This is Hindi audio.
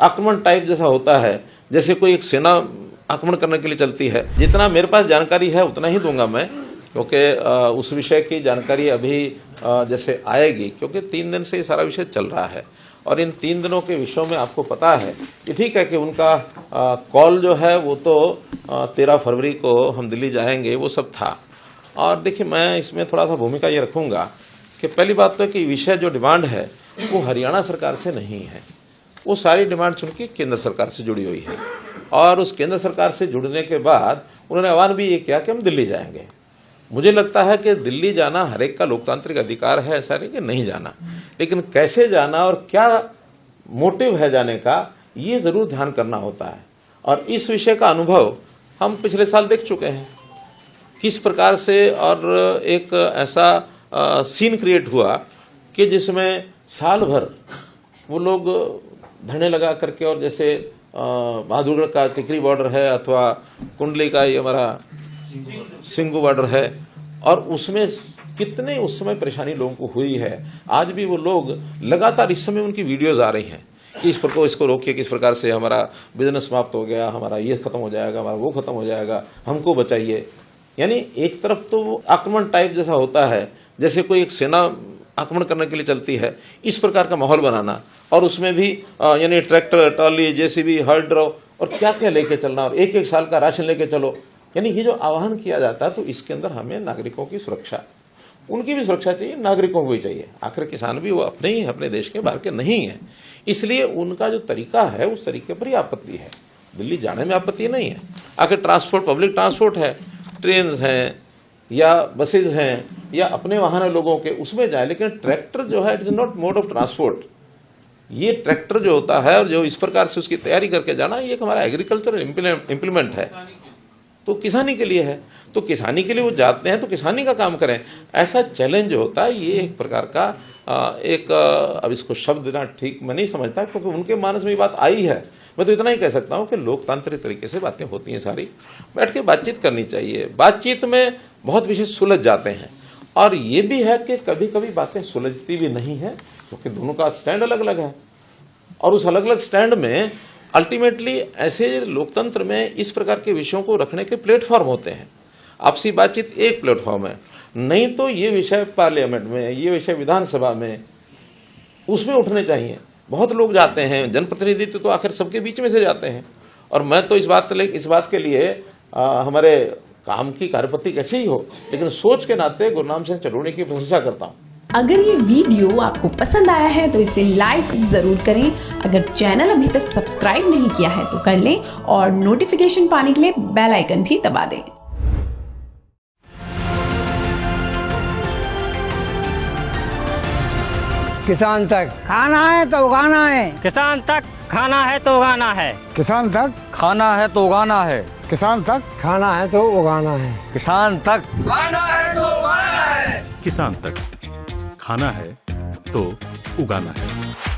आक्रमण टाइप जैसा होता है, जैसे कोई एक सेना आक्रमण करने के लिए चलती है। जितना मेरे पास जानकारी है उतना ही दूंगा मैं, क्योंकि उस विषय की जानकारी अभी जैसे आएगी, क्योंकि 3 दिन से ये सारा विषय चल रहा है और इन 3 दिनों के विषयों में आपको पता है कि ठीक है कि उनका कॉल जो है वो तो 13 फरवरी को हम दिल्ली जाएंगे, वो सब था। और देखिए, मैं इसमें थोड़ा सा भूमिका ये रखूंगा कि पहली बात तो है कि विषय जो डिमांड है वो हरियाणा सरकार से नहीं है, वो सारी डिमांड चूंकि केंद्र सरकार से जुड़ी हुई है और उस केंद्र सरकार से जुड़ने के बाद उन्होंने आह्वान भी ये किया कि हम दिल्ली जाएंगे। मुझे लगता है कि दिल्ली जाना हर एक का लोकतांत्रिक अधिकार है, ऐसा नहीं कि नहीं जाना, लेकिन कैसे जाना और क्या मोटिव है जाने का, ये जरूर ध्यान करना होता है। और इस विषय का अनुभव हम पिछले साल देख चुके हैं किस प्रकार से, और एक ऐसा सीन क्रिएट हुआ कि जिसमें साल भर वो लोग धरने लगा करके, और जैसे बहादुरगढ़ का टिकरी बॉर्डर है अथवा कुंडली का ये हमारा सिंगू बॉर्डर है, और उसमें कितने उस समय परेशानी लोगों को हुई है। आज भी वो लोग लगातार, इस समय उनकी वीडियोज आ रही हैं कि इस प्रकार इसको रोकिए, किस प्रकार से हमारा बिजनेस समाप्त हो गया, हमारा ये खत्म हो जाएगा, हमारा वो खत्म हो जाएगा, हमको बचाइए। यानी एक तरफ तो वो आक्रमण टाइप जैसा होता है, जैसे कोई एक सेना आक्रमण करने के लिए चलती है, इस प्रकार का माहौल बनाना, और उसमें भी यानी ट्रैक्टर, ट्रॉली, जेसीबी, हर्ड और क्या क्या लेके चलना, और एक साल का राशन लेके चलो। यानी ये जो आह्वान किया जाता है, तो इसके अंदर हमें नागरिकों की सुरक्षा, उनकी भी सुरक्षा चाहिए, नागरिकों को भी चाहिए। आखिर किसान भी वो अपने ही है, अपने देश के बाहर के नहीं है, इसलिए उनका जो तरीका है उस तरीके पर ही आपत्ति है। दिल्ली जाने में आपत्ति नहीं है। आखिर ट्रांसपोर्ट, पब्लिक ट्रांसपोर्ट है, ट्रेन हैं या बसेज हैं या अपने वाहन है लोगों के, उसमें जाए, लेकिन ट्रैक्टर जो है it is not mode of transport. ये ट्रैक्टर जो होता है और जो इस प्रकार से उसकी तैयारी करके जाना, ये एक हमारा एग्रीकल्चर इम्प्लीमेंट है, तो किसानी के लिए है, तो किसानी के लिए वो जाते हैं तो किसानी का काम करें। ऐसा चैलेंज होता है, ये एक प्रकार का अब इसको शब्द देना ठीक मैं नहीं समझता, क्योंकि उनके मानस में ये बात आई है। मैं तो इतना ही कह सकता हूं कि लोकतांत्रिक तरीके से बातें होती हैं, सारी बैठ के बातचीत करनी चाहिए। बातचीत में बहुत विषय सुलझ जाते हैं, और ये भी है कि कभी कभी बातें सुलझती भी नहीं है, क्योंकि दोनों का स्टैंड अलग अलग है, और उस अलग अलग स्टैंड में अल्टीमेटली ऐसे लोकतंत्र में इस प्रकार के विषयों को रखने के प्लेटफॉर्म होते हैं। आपसी बातचीत एक प्लेटफॉर्म है, नहीं तो ये विषय पार्लियामेंट में, ये विषय विधानसभा में, उसमें उठने चाहिए। बहुत लोग जाते हैं, जनप्रतिनिधित्व तो आखिर सबके बीच में से जाते हैं, और मैं तो इस बात के लिए हमारे काम की कार्यपद्धति कैसे ही हो, लेकिन सोच के नाते गुरनाम सिंह चरूड़ी की प्रशंसा करता हूँ। अगर ये वीडियो आपको पसंद आया है तो इसे लाइक जरूर करें। अगर चैनल अभी तक सब्सक्राइब नहीं किया है तो कर लें, और नोटिफिकेशन पाने के लिए बेल आइकन भी दबा दें। किसान तक खाना है तो उगाना है, किसान तक खाना है तो उगाना है, किसान तक खाना है तो उगाना है, किसान तक खाना है तो उगाना है, किसान तक खाना है तो उगाना है, किसान तक खाना है तो उगाना है।